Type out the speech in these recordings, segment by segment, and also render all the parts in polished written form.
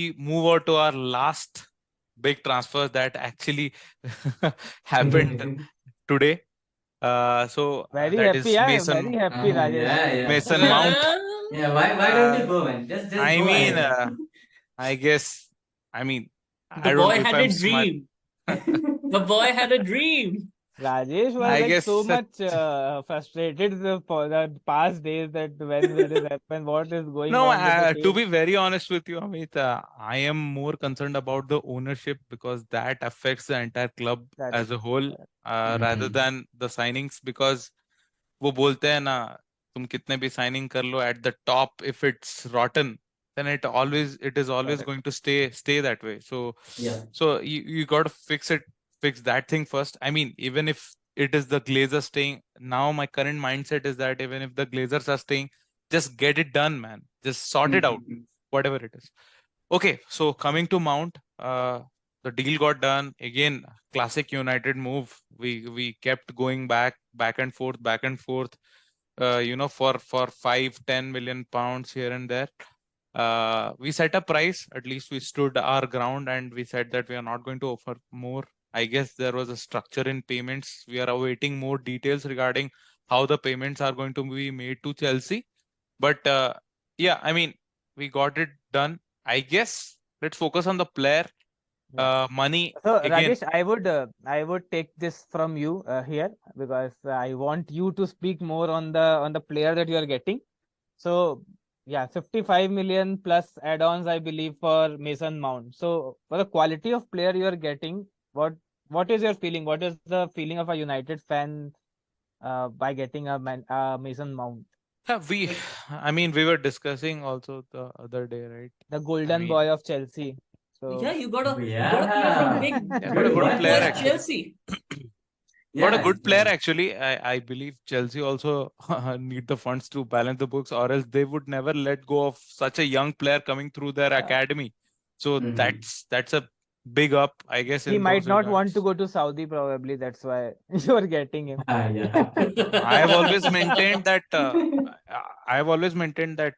we move on to our last big transfer that actually happened today. Very That happy, is yeah, very happy, Rajesh. Yeah, yeah. Mason Mount. Yeah, why don't Uh, you go, man? Just I go mean, ahead. I guess, I mean, The I don't know boy if had a I'm smart. dream. The boy had a dream. Rajesh was I like so guess much frustrated for the past days that when will this happen? What is going no, on with the to team? be very honest with you, Amit, I am more concerned about the ownership because that affects the entire club That's as a whole, rather Mhm. than the signings. Because वो बोलते हैं ना, तुम कितने भी signing कर लो at the top, if it's rotten, then it is always correct. going to stay that way. So Yeah. you got to fix that thing first. I mean, even if it is the Glazers staying, now my current mindset is that even if the Glazers are staying, just get it done, man. Just sort it out, Mhm. whatever it is. Okay, so coming to Mount, the deal got done again. Classic United move. We kept going back and forth, back and forth. For 5-10 million pounds here and there. We set a price. At least we stood our ground, and we said that we are not going to offer more. I guess there was a structure in payments. We are awaiting more details regarding how the payments are going to be made to Chelsea. But yeah, I mean, we got it done. I guess let's focus on the player. Yeah. Money So again. Rajesh, I would take this from you here because I want you to speak more on the player that you are getting. So yeah, 55 million plus add-ons, I believe, for Mason Mount. So for the quality of player you are getting, what is your feeling? What is the feeling of a United fan by getting Mason Mount, Like, I mean, we were discussing also the other day, right? the I golden mean, boy of Chelsea? yeah, So you got a player from Yeah. big yeah, got a Good good one. player poor Yeah. actually. Chelsea. Got a Yeah. good player Yeah. actually. I believe Chelsea also need the funds to balance the books, or else they would never let go of such a young player coming through their yeah, academy. So Mhm. that's a big up, I guess, he in might those not want to regards. go to Saudi, probably. That's why you are getting him. Yeah. I've always maintained that I've always maintained that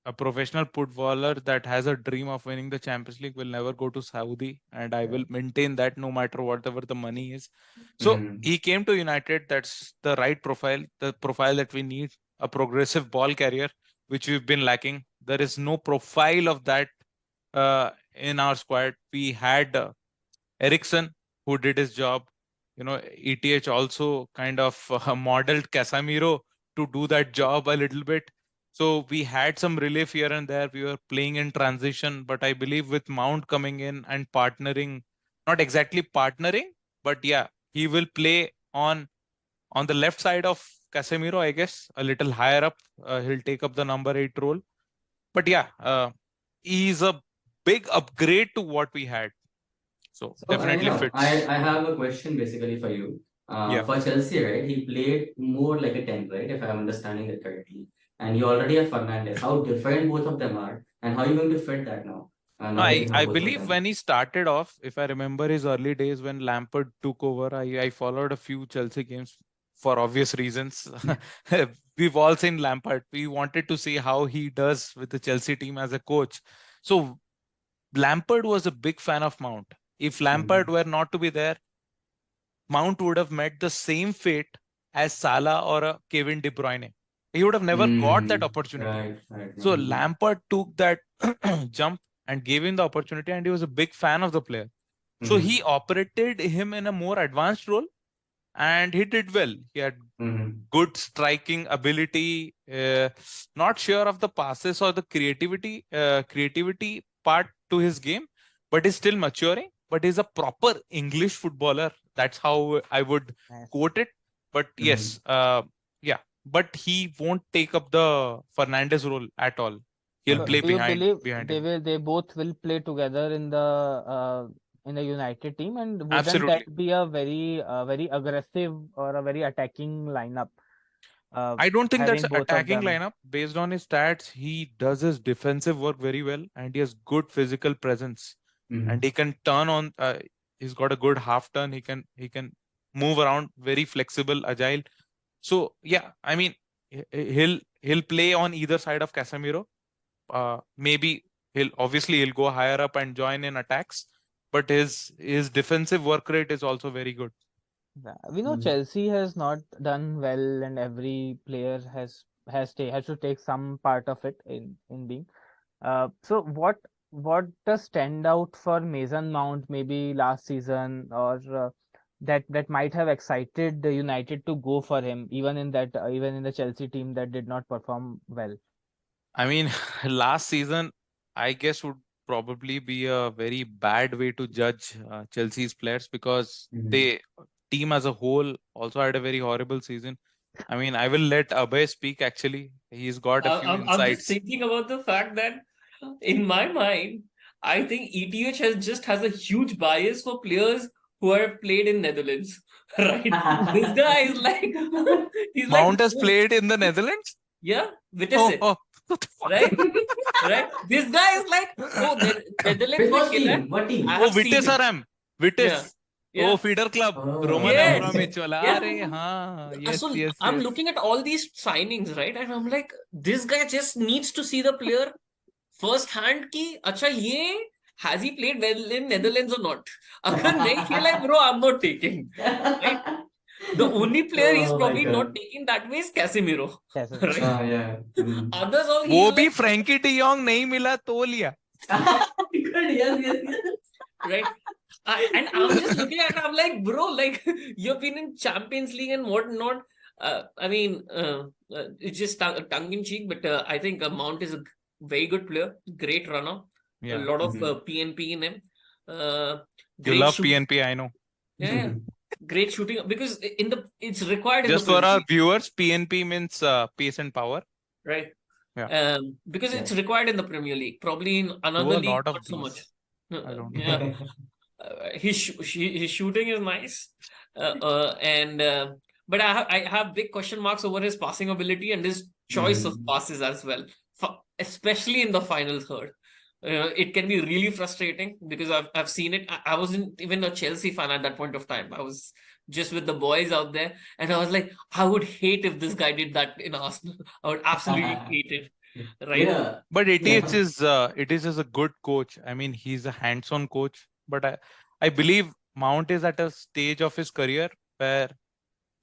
a professional footballer that has a dream of winning the Champions League will never go to Saudi, and I Yeah. will maintain that no matter whatever the money is. So Mhm. he came to United. That's the right profile, the profile that we need, a progressive ball carrier, which we've been lacking. There is no profile of that in our squad. We had Ericsson, who did his job. ETH also kind of modeled Casemiro to do that job a little bit. So we had some relief here and there. We were playing in transition, but I believe with Mount coming in and partnering, not exactly partnering, but yeah, he will play on the left side of Casemiro, I guess, a little higher up. He'll take up the number 8 role. But yeah, he's a big upgrade to what we had. So So, definitely fits. I have a question basically for you. Yeah. For Chelsea, right? He played more like a 10, right? If I'm understanding it correctly. And you already have Fernandez. How different both of them are, and how are you going to fit that now? No, Now that you have I both of believe them. when he started off, if I remember his early days when Lampard took over, I followed a few Chelsea games for obvious reasons. We've all seen Lampard. We wanted to see how he does with the Chelsea team as a coach. So Lampard was a big fan of Mount. If Lampard Mhm. were not to be there, Mount would have met the same fate as Salah or a Kevin De Bruyne. He would have never got that opportunity. Right, right. So Lampard took that jump and gave him the opportunity, and he was a big fan of the player. So Mm-hmm. he operated him in a more advanced role, and he did well. He had Mm-hmm. good striking ability. Not sure of the passes or the creativity part to his game, but he's still maturing. But he's a proper English footballer. That's how I would Yes. quote it. But Mm-hmm. yes, yeah. But he won't take up the Fernandez role at all. He'll So play do you believe behind they him. will they both will play together in the United team, and wouldn't that Absolutely. be a very aggressive or a very attacking lineup, I don't think that's having an both of attacking them? lineup. Based on his stats, he does his defensive work very well, and he has good physical presence. And Mm-hmm. he can turn on. He's got a good half turn. He can move around, very flexible, agile. So yeah, I mean, he'll play on either side of Casemiro. Maybe he'll go higher up and join in attacks, but his defensive work rate is also very good. We know Mm. Chelsea has not done well, and every player has to take some part of it in being. So what does stand out for Mason Mount maybe last season, or that might have excited the United to go for him, even in the Chelsea team that did not perform well? I mean, last season, I guess would probably be a very bad way to judge Chelsea's players, because Mhm. they team as a whole also had a very horrible season. I mean, I will let Abhay speak actually. He's got a few I'm just insights. thinking about the fact that in my mind, I think ETH has a huge bias for players who are played in Netherlands. Right? This guy is like he's like, Mount has oh, played in the Netherlands. yeah, Oh, Vitesse, oh, what the fuck? right? Right? This guy is like, oh, Netherlands With mein what khela hai. team? What team? I Oh, have seen Vitesse him. RM. Yeah. Vitesse. Yeah. Oh, feeder club. Oh. Roman Yes. Abramovich wala. Yeah. Arey, हाँ. Yes, So yes, I'm yes. looking at all these signings, right? And I'm like, this guy just needs to see the player first hand ki, acha ye, has he played well in Netherlands or not? Agar nahi khela hai, bro, I'm not taking. Right? The only player he's Oh my probably not God. taking that way is Casemiro. Casemiro. Right? Yeah. Mm. Others all वो he's भी like, Frankie D young नहीं मिला तो लिया. Good, yes. right? And I'm just looking at it, I'm like, bro, like you've been in Champions League and whatnot. I mean, it's just tongue in cheek, but I think Mount is a very good player, great runner, a Yeah. lot of Mhm. PNP in him. You Great love shooting. PNP, I know. Yeah, great shooting because it's required in Just the for Premier our League, viewers, PNP means pace and power. right? Yeah. Because Yeah. it's required in the Premier League. Probably in Do another a league, lot of not so much. these. I don't know. Yeah. His shooting is nice, and but I have big question marks over his passing ability and his choice of Mm. passes as well, especially in the final third. It can be really frustrating because I've seen it. I wasn't even a Chelsea fan at that point of time. I was just with the boys out there, and I was like, I would hate if this guy did that in Arsenal. I would absolutely hate it. Right? Yeah. But Yeah. it is a good coach. I mean, he's a hands-on coach. But I believe Mount is at a stage of his career where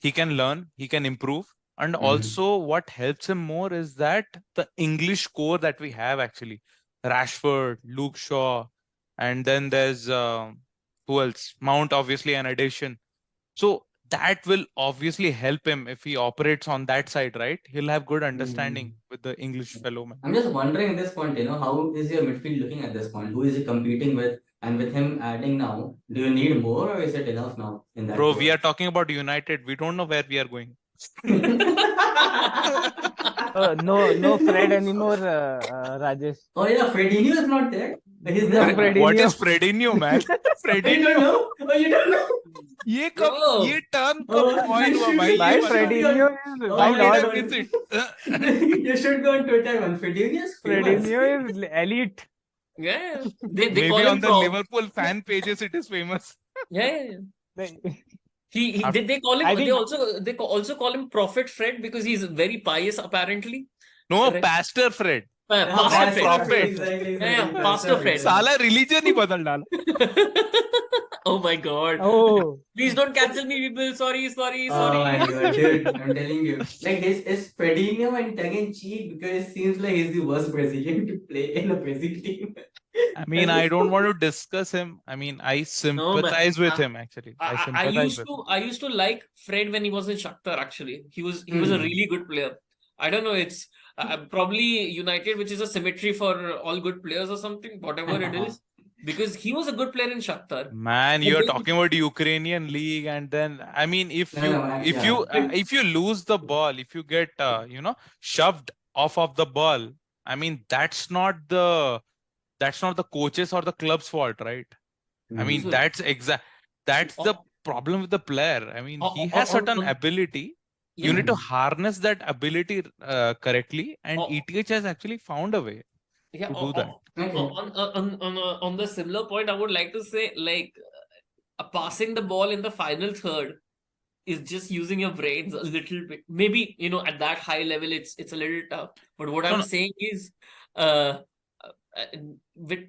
he can learn, he can improve. And Mhm. also, what helps him more is that the English core that we have actually, Rashford, Luke Shaw, and then there's who else? Mount, obviously, an addition. So that will obviously help him if he operates on that side, right? He'll have good understanding Mm. with the English fellow man. I'm just wondering at this point, how is your midfield looking at this point? Who is he competing with? And with him adding now, do you need more or is it enough now in that Bro, we core? are talking about United. We don't know where we are going. No Fred anymore, Rajesh. Oh yeah, Fredinho is not there. He's No there. What Fredinho. is Fredinho, man? You don't Fredinho. know? Oh, you don't know? ये कब Bro. ये turn Oh, कब coin you हुआ should भाई? be- ये Why you should बता. be Fredinho on- is Oh why How my did I not? God. miss it? You should go on Twitter, man. Fredinho is famous. Fredinho is elite. Yeah, they Maybe call on him the Pro. Liverpool fan pages it is famous. Yeah. They- He Af- they call him. I They think also call him Prophet Fred because he's very pious apparently. No, Right. Pastor Fred. Pastor not Fred. prophet. Exactly. Yeah, Pastor Fred. साला religion ही बदल डाला. Oh my God. oh Please don't cancel me, people. Sorry. Oh my God, dude, I'm telling you. Like, this is Fredinho and tongue in cheek because it seems like he's the worst Brazilian to play in a Brazil team. I mean, I don't want to discuss him. I mean, I sympathize with him actually. I I sympathize with him. I used to like Fred when he was in Shakhtar. Actually, he was a Hmm. really good player. I don't know. It's probably United, which is a symmetry for all good players or something, whatever it is. Because he was a good player in Shakhtar. Man, But you're then- talking about Ukrainian league, and then I mean, if No, you no, yeah. if you lose the ball, if you get shoved off of the ball, I mean that's not the coaches or the club's fault, right? I mean Mhm. that's the problem with the player. I mean, he has certain ability. You Yeah. need to harness that ability correctly, and Oh. ETH has actually found a way Yeah, to do that. Okay. on the similar point, I would like to say, like, passing the ball in the final third is just using your brains a little bit. Maybe at that high level, it's a little tough. But what I'm No. saying is, uh,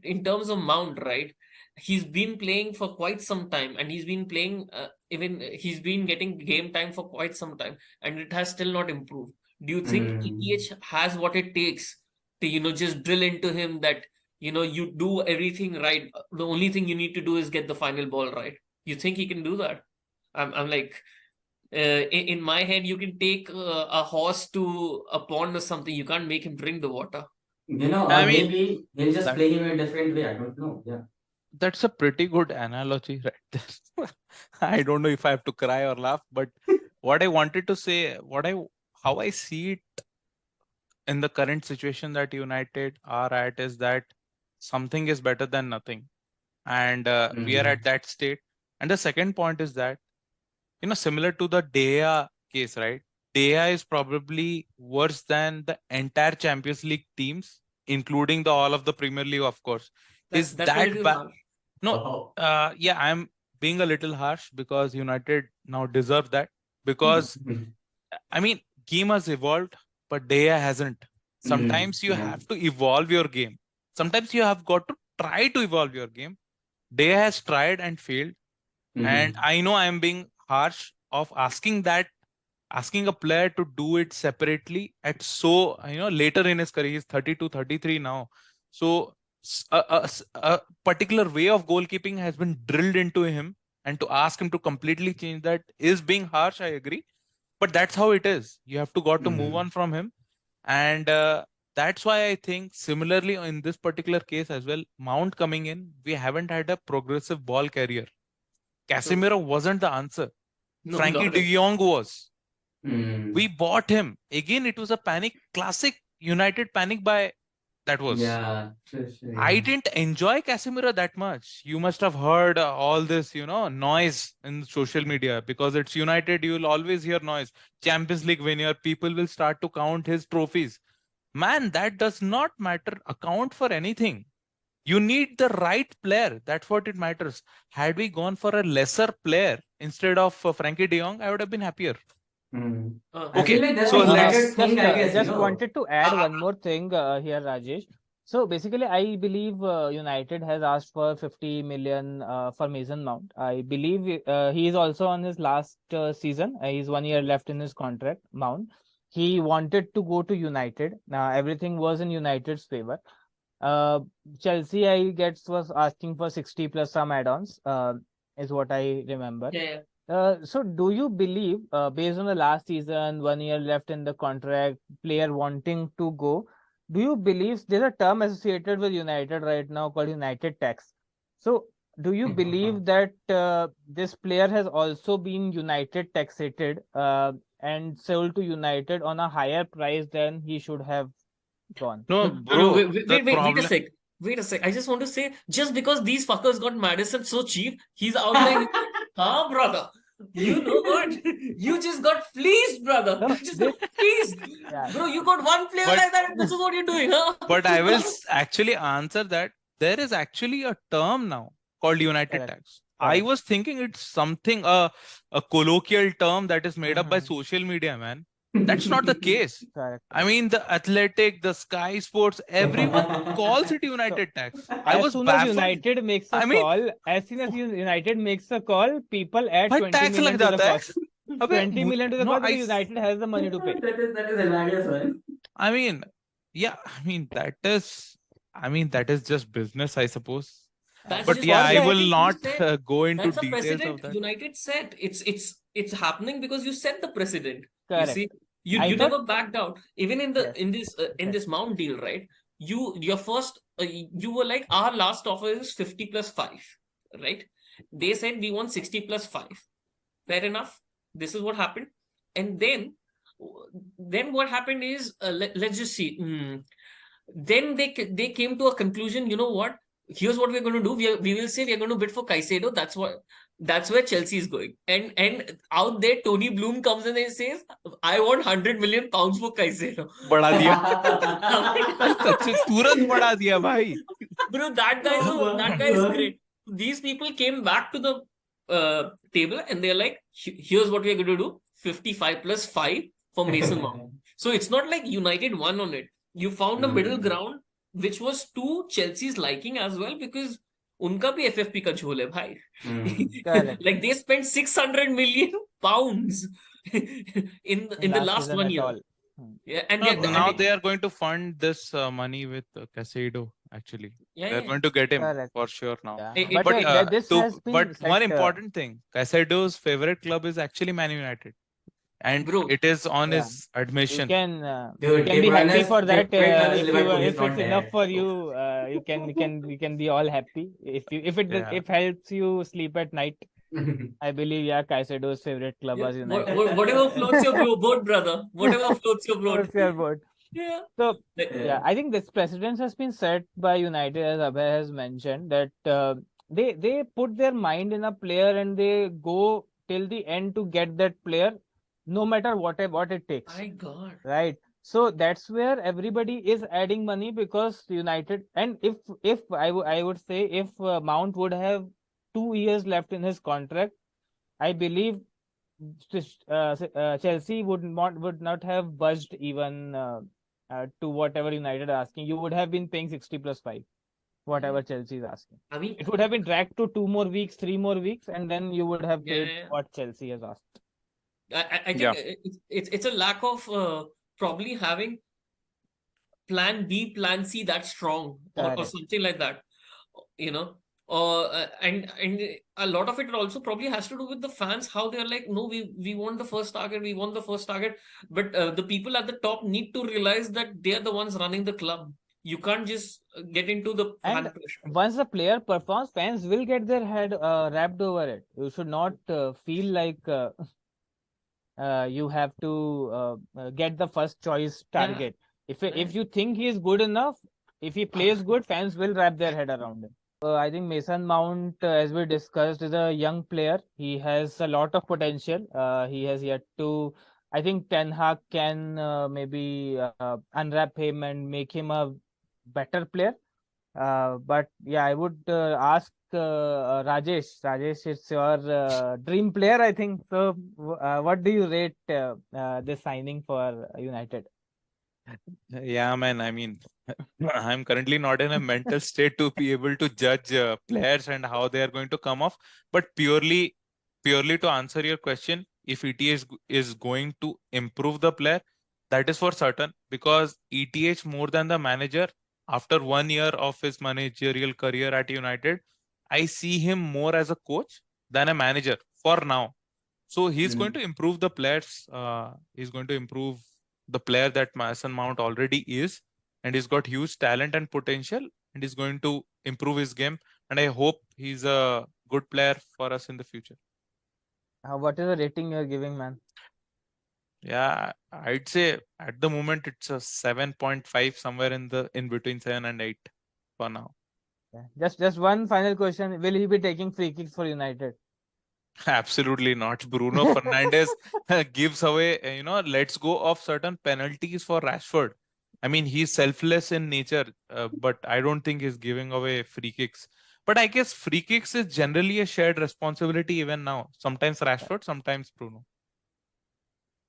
in terms of Mount, right? He's been playing for quite some time, and he's been playing even he's been getting game time for quite some time, and it has still not improved. Do you think ETH has what it takes to just drill into him that you do everything right? The only thing you need to do is get the final ball right. You think he can do that? I'm like, in my head, you can take a horse to a pond or something. You can't make him drink the water. I Or mean, maybe he'll just that play him in a different way. I don't know. Yeah. that's a pretty good analogy right there. I don't know if I have to cry or laugh, but what I wanted to say, how I see it in the current situation that United are at is that something is better than nothing, and we are at that state. And the second point is that, similar to the Dea case, right? Dea is probably worse than the entire Champions League teams, including the all of the Premier League, of course. Is That's a that little bad? harsh. No, Oh. yeah, I'm being a little harsh because United now deserve that, because I mean, game has evolved, but Dea hasn't. Sometimes you Yeah. have to evolve your game. Sometimes you have got to try to evolve your game. Dea has tried and failed. And I know I am being harsh of asking a player to do it separately at so, later in his career. He's 32, 33 now. So a particular way of goalkeeping has been drilled into him, and to ask him to completely change that is being harsh, I agree. But that's how it is. You have to got to move on from him. And that's why I think similarly in this particular case as well, Mount coming in, we haven't had a progressive ball carrier. Casemiro wasn't the answer. No, Frankie not de at Jong was. Mm. We bought him. Again, it was a panic, classic United panic buy that was. Yeah. True, I yeah. didn't enjoy Casemiro that much. You must have heard all this, noise in social media because it's United. You will always hear noise. Champions League winner, people will start to count his trophies. Man, that does not matter. Account for anything. You need the right player. That's what it matters. Had we gone for a lesser player instead of Frankie de Jong, I would have been happier. Mm. Uh, I feel Okay, like that's so a let's. United thing, I guess, Just wanted to add one more thing here, Rajesh. So basically, I believe United has asked for 50 million for Mason Mount. I believe he is also on his last season. He's 1 year left in his contract. Mount. He wanted to go to United. Now everything was in United's favor. Uh, Chelsea, I guess, was asking for 60 plus some add-ons. Is what I remember. yeah. So do you believe, based on the last season, 1 year left in the contract, player wanting to go, do you believe there's a term associated with United right now called United tax? So do you believe that this player has also been United taxated and sold to United on a higher price than he should have gone? No, No, bro, wait, the wait a problem. sec. Wait a sec. I just want to say, just because these fuckers got Madison so cheap, he's out there. Huh, brother? You know what? You just got fleeced, brother. No, You no, just this, got fleeced. yeah, Bro, you got one player But like that, and this is what you're doing, huh? but I will actually answer that. There is actually a term now called United correct, tax. I correct. was thinking it's something a colloquial term that is made up by Mhm, social media, man. That's not the case. correct, I correct. mean, the Athletic, the Sky Sports, everyone calls it So United tax. I as was soon as baffled. United makes a I mean, call, as soon as United makes a call, people add भाई 20 tax लग million to the जाता है. cost. अबे 20 million to the no, cost because United has the money to pay. That is hilarious, man. I mean, yeah, that is just business, I suppose. That's But just yeah, For I that, will precedent you not set. go into That's a details of precedent that. United set. It's happening because you set the precedent. You correct. see, you I you thought, never backed out. Even in the yes, in yes, this Mount deal, right? Your first you were like, our last offer is 50 plus 5, right? They said we want 60 plus 5. Fair enough. This is what happened. And then what happened is, let's just see. Then they came to a conclusion. You know what? Here's what we're going to do. We will say we're going to bid for Caicedo. That's where Chelsea is going. And out there, Tony Bloom comes in and says, I want 100 million pounds for Caicedo. बढ़ा दिया. I'm सच में तुरंत बढ़ा दिया भाई. Bro, that guy is great. These people came back to the table and they're like, here's what we're going to do: 55 plus 5 for Mason Mount. So it's not like United won on it. You found a middle ground which was to Chelsea's liking as well, because उनका भी FFP का झोल है भाई. Correct. Like they spent 600 million pounds in the last last season 1 at year. all. Yeah, and No, yet, now they are going to fund this money with Casado, actually. yeah, They're yeah. going to get him Correct. for sure now. Yeah. It- But But yeah, this has been but one set, important thing, Casado's favorite club is actually Man United, and Bro, it is on yeah. his You admission. Dude, can be happy De for that Bruyne's club is if Liverpool. He's if not it's enough there. for you. You can be all happy if Yeah. if helps you sleep at night. I believe Caicedo's favorite club yeah, was United. whatever floats your boat, brother. Whatever floats your boat. What's your board? Yeah. So Like, yeah, I think this precedence has been set by United, as Abhay has mentioned, that they put their mind in a player and they go till the end to get that player, no matter what it takes. my God. Right. So that's where everybody is adding money, because United, and if I would say, if Mount would have 2 years left in his contract, I believe Chelsea would not have budged even to whatever United are asking. You would have been paying 60 plus 5, whatever Chelsea is asking. I mean, It would have been dragged to 2 more weeks, 3 more weeks, and then you would have paid yeah. what Chelsea has asked. I think Yeah. it's a lack of probably having plan B, plan C that strong, or Correct. something like that, you know. And a lot of it also probably has to do with the fans, how they're like, no, we want the first target, we want the first target. But the people at the top need to realize that they're the ones running the club. You can't just get into the fan And pressure. once the player performs, fans will get their head wrapped over it. You should not feel like you have to get the first choice target. If you think he is good enough, if he plays good, fans will wrap their head around him. I think Mason Mount, as we discussed, is a young player. He has a lot of potential. He has yet to. I think Ten Hag can maybe unwrap him and make him a better player. But yeah, I would ask Rajesh. Rajesh, it's your dream player, I think. So, what do you rate this signing for United? Yeah, man. I mean, I'm currently not in a mental state to be able to judge players and how they are going to come off. But purely to answer your question, if is going to improve the player, that is for certain, because ETH more than the manager, after 1 year of his managerial career at United, I see him more as a coach than a manager for now. So he's going to improve the players. He's going to improve the player that Mason Mount already is, and he's got huge talent and potential, and he's going to improve his game. And I hope he's a good player for us in the future. What is the rating you're giving, man? Yeah, I'd say at the moment it's a 7.5, somewhere in between 7 and 8 for now. Yeah. Just one final question. Will he be taking free kicks for United? Absolutely not. Bruno Fernandes gives away, lets go of certain penalties for Rashford. I mean, he's selfless in nature, but I don't think he's giving away free kicks. But I guess free kicks is generally a shared responsibility even now. Sometimes Rashford, sometimes Bruno.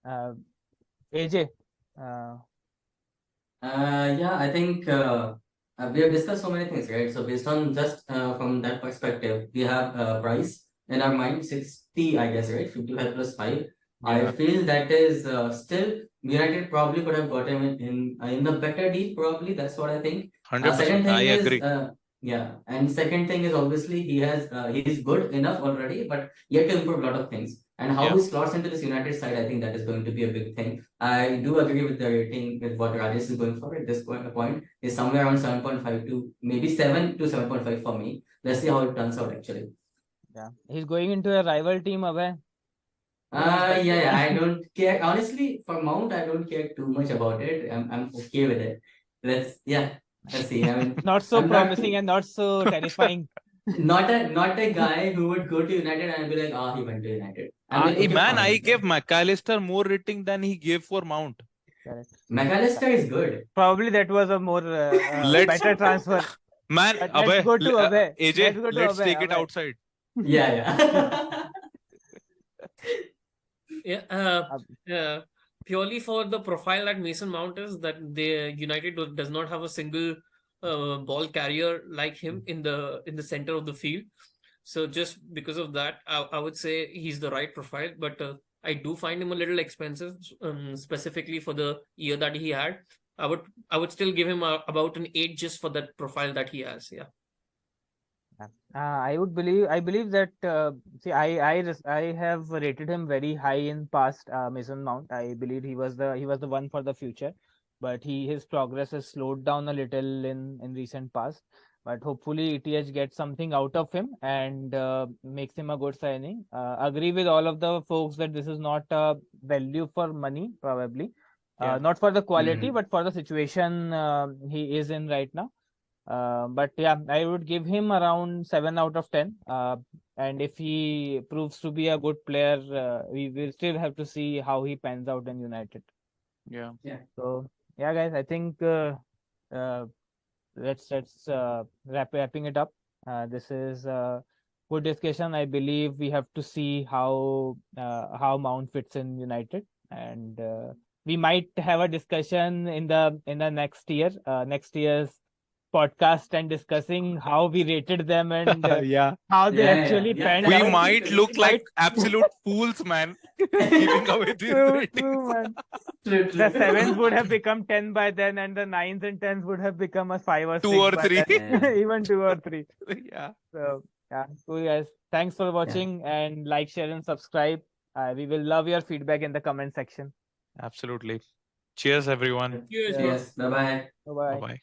AJ. Yeah, I think we have discussed so many things, right? So based on just from that perspective, we have price in our mind, 60, I guess, right? 55 plus 5. I Yeah. feel that is still United probably could have got him in the better deal, probably. That's what I think. 100%. Second I thing is, agree. yeah, and second thing is obviously he's good enough already, but yet to improve a lot of things. And how Yeah. he slots into this United side, I think that is going to be a big thing. I do agree with the rating with what Rajesh is going for at this point is somewhere around 7.5 to maybe 7 to 7.5 for me. Let's see how it turns out actually. Yeah, he's going into a rival team, Abhay. Yeah, I don't care. Honestly, for Mount, I don't care too much about it. I'm okay with it. Let's see. I mean, Not so I'm promising and not so terrifying. not a guy who would go to United and be like, he went to United. I'm like, okay, Man, fine. I gave McAllister more rating than he gave for Mount. Correct. McAllister is good. Probably that was a more better transfer. Man, But Abhay, let's go to Abhay. AJ, Let's go to let's Abhay, take it Abhay. outside. Yeah. Yeah, purely for the profile that Mason Mount is, that the United does not have a single ball carrier like him in the center of the field. So just because of that, I would say he's the right profile. But I do find him a little expensive, specifically for the year that he had. I would still give him about an 8 just for that profile that he has. Yeah. I believe that I have rated him very high in past, Mason Mount. I believe he was the one for the future, but his progress has slowed down a little in recent past. But hopefully ETH gets something out of him and makes him a good signing. Agree with all of the folks that this is not a value for money, probably. Yeah. Not for the quality, Mhm. but for the situation he is in right now. But yeah, I would give him around 7 out of 10. And if he proves to be a good player, we will still have to see how he pans out in United. Yeah. So yeah, guys, I think uh, let's wrapping it up. This is a good discussion. I believe we have to see how Mount fits in United, and we might have a discussion in the next year's podcast, and discussing how we rated them and Yeah. how they actually Yeah. panned We out. might look We like might- absolute fools, man, giving away these True, ratings. true, man. True, The true. sevens would have become 10 by then, and the nines and tens would have become a 5 or 2 6 or by 3. then. Yeah. Even 2 or 3. Yeah. So yeah, cool guys. Thanks for watching, and like, share, and subscribe. We will love your feedback in the comment section. Absolutely. Cheers, everyone. Cheers, Yeah. bro. Yes. Bye bye. Bye bye. Bye bye.